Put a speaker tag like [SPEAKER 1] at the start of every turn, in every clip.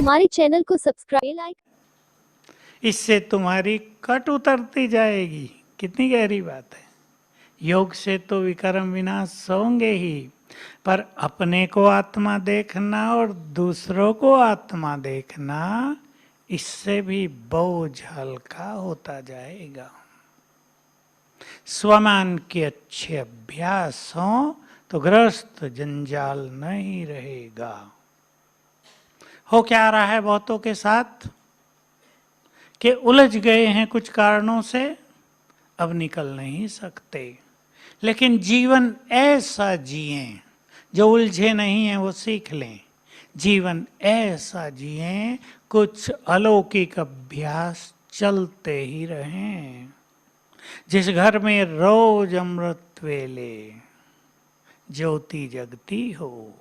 [SPEAKER 1] हमारे चैनल को subscribe like.
[SPEAKER 2] इससे तुम्हारी कट उतरती जाएगी। कितनी गहरी बात है। योग से तो विकर्म विनाश होंगे ही, पर अपने को आत्मा देखना और दूसरों को आत्मा देखना, इससे भी बोझ हल्का होता जाएगा। स्वमान के अच्छे अभ्यास हों तो ग्रस्त जंजाल नहीं रहेगा। हो क्या रहा है बहुतों के साथ कि उलझ गए हैं कुछ कारणों से, अब निकल नहीं सकते। लेकिन जीवन ऐसा जिएं, जो उलझे नहीं हैं वो सीख लें। जीवन ऐसा जिएं, कुछ अलौकिक अभ्यास चलते ही रहें। जिस घर में रोज अमृत वेले ज्योति जगती हो,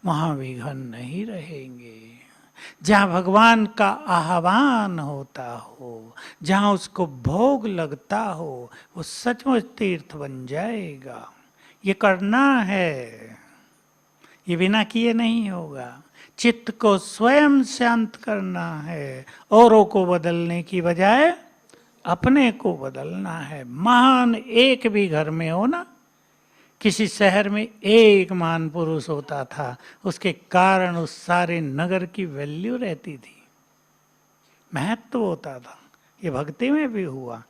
[SPEAKER 2] वहां विघन नहीं रहेंगे। जहाँ भगवान का आह्वान होता हो, जहाँ उसको भोग लगता हो, वो सचमुच तीर्थ बन जाएगा। ये करना है, ये बिना किए नहीं होगा। चित्त को स्वयं शांत करना है, औरों को बदलने की बजाय अपने को बदलना है। महान एक भी घर में हो ना, किसी शहर में एक महान पुरुष होता था, उसके कारण उस सारे नगर की वैल्यू रहती थी, महत्व होता था। ये भक्ति में भी हुआ।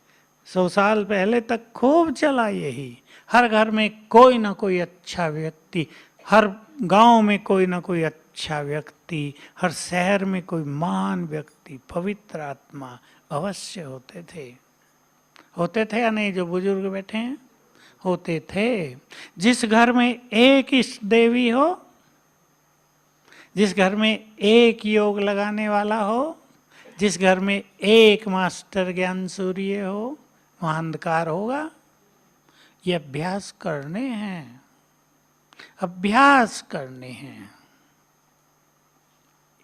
[SPEAKER 2] 100 साल पहले तक खूब चला यही। हर घर में कोई ना कोई अच्छा व्यक्ति, हर गांव में कोई ना कोई अच्छा व्यक्ति, हर शहर में कोई महान व्यक्ति, पवित्र आत्मा अवश्य होते थे। होते थे या नहीं? जो बुजुर्ग बैठे हैं होते थे। जिस घर में एक इष्ट देवी हो, जिस घर में एक योग लगाने वाला हो, जिस घर में एक मास्टर ज्ञान सूर्य हो, वहाँ अंधकार होगा। ये अभ्यास करने हैं, अभ्यास करने हैं।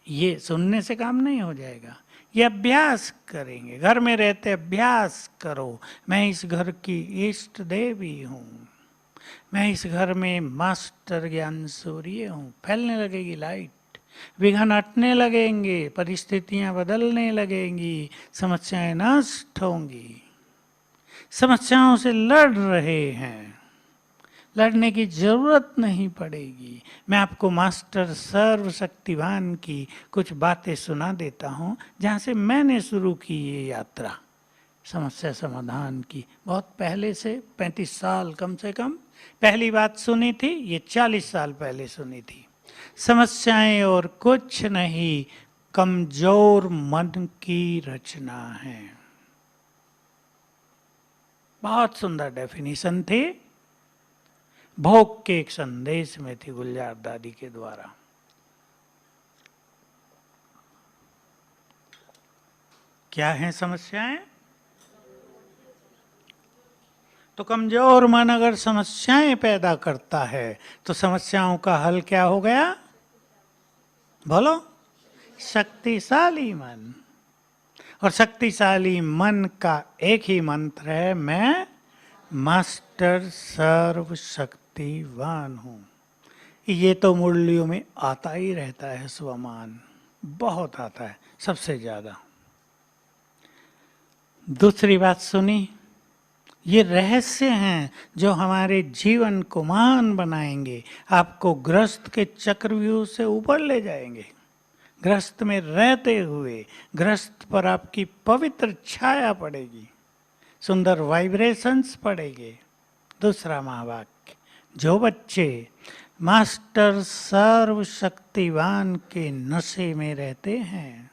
[SPEAKER 2] ये सुनने से काम नहीं हो जाएगा, ये अभ्यास करेंगे। घर में रहते अभ्यास करो, मैं इस घर की इष्ट देवी हूँ, मैं इस घर में मास्टर ज्ञान सूर्य हूँ। फैलने लगेगी लाइट, विघ्न हटने लगेंगे, परिस्थितियां बदलने लगेंगी, समस्याएं नष्ट होंगी। समस्याओं से लड़ रहे हैं, लड़ने की जरूरत नहीं पड़ेगी। मैं आपको मास्टर सर्वशक्तिवान की कुछ बातें सुना देता हूँ, जहाँ से मैंने शुरू की ये यात्रा समस्या समाधान की। बहुत पहले से, 35 साल कम से कम पहली बात सुनी थी, ये 40 साल पहले सुनी थी। समस्याएं और कुछ नहीं, कमजोर मन की रचना है। बहुत सुंदर डेफिनेशन थी, भोग के एक संदेश में थी गुलजार दादी के द्वारा। क्या है समस्याएं? तो कमजोर मन अगर समस्याएं पैदा करता है, तो समस्याओं का हल क्या हो गया? बोलो, शक्तिशाली मन। और शक्तिशाली मन का एक ही मंत्र है, मैं मास्टर सर्वशक्तिवान हूं। ये तो मुरलियों में आता ही रहता है, स्वमान बहुत आता है, सबसे ज्यादा। दूसरी बात सुनी, ये रहस्य हैं जो हमारे जीवन को महान बनाएंगे, आपको ग्रस्त के चक्रव्यूह से ऊपर ले जाएंगे। ग्रस्त में रहते हुए ग्रस्त पर आपकी पवित्र छाया पड़ेगी, सुंदर वाइब्रेशंस पड़ेंगे। दूसरा महावाक्य, जो बच्चे मास्टर सर्वशक्तिवान के नशे में रहते हैं,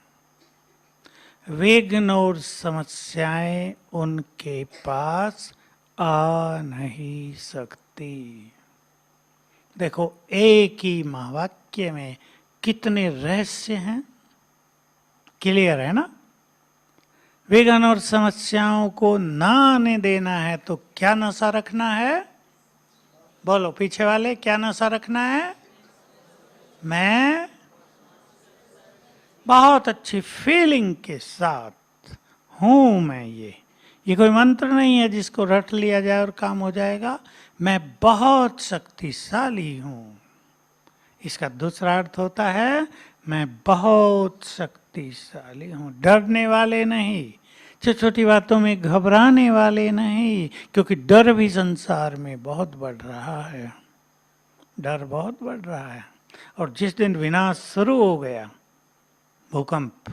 [SPEAKER 2] विघ्न और समस्याएं उनके पास आ नहीं सकती। देखो, एक ही महावाक्य में कितने रहस्य हैं। क्लियर है ना? विघ्न और समस्याओं को ना आने देना है तो क्या नशा रखना है? बोलो पीछे वाले, क्या नशा रखना है? मैं बहुत अच्छी फीलिंग के साथ हूं। मैं ये कोई मंत्र नहीं है जिसको रट लिया जाए और काम हो जाएगा। मैं बहुत शक्तिशाली हूं। इसका दूसरा अर्थ होता है, मैं बहुत शक्तिशाली हूं, डरने वाले नहीं, छोटी छोटी बातों में घबराने वाले नहीं, क्योंकि डर भी संसार में बहुत बढ़ रहा है, डर बहुत बढ़ रहा है। और जिस दिन विनाश शुरू हो गया, भूकंप,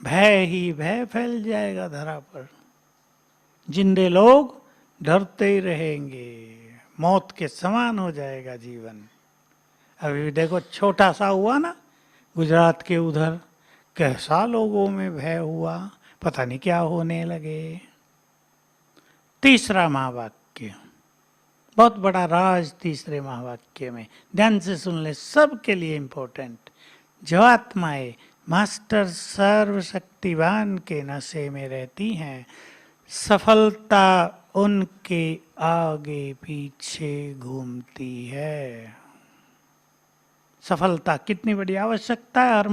[SPEAKER 2] भय ही भय फैल जाएगा धरा पर, जिंदे लोग डरते ही रहेंगे, मौत के समान हो जाएगा जीवन। अभी भी देखो छोटा सा हुआ ना गुजरात के उधर, कैसा लोगों में भय हुआ, पता नहीं क्या होने लगे। तीसरा महावाक्य, बहुत बड़ा राज तीसरे महावाक्य में, ध्यान से सुन ले, सबके लिए इंपॉर्टेंट। जो आत्माएं मास्टर सर्वशक्तिवान के नशे में रहती हैं, सफलता उनके आगे पीछे घूमती है। सफलता कितनी बड़ी आवश्यकता है हर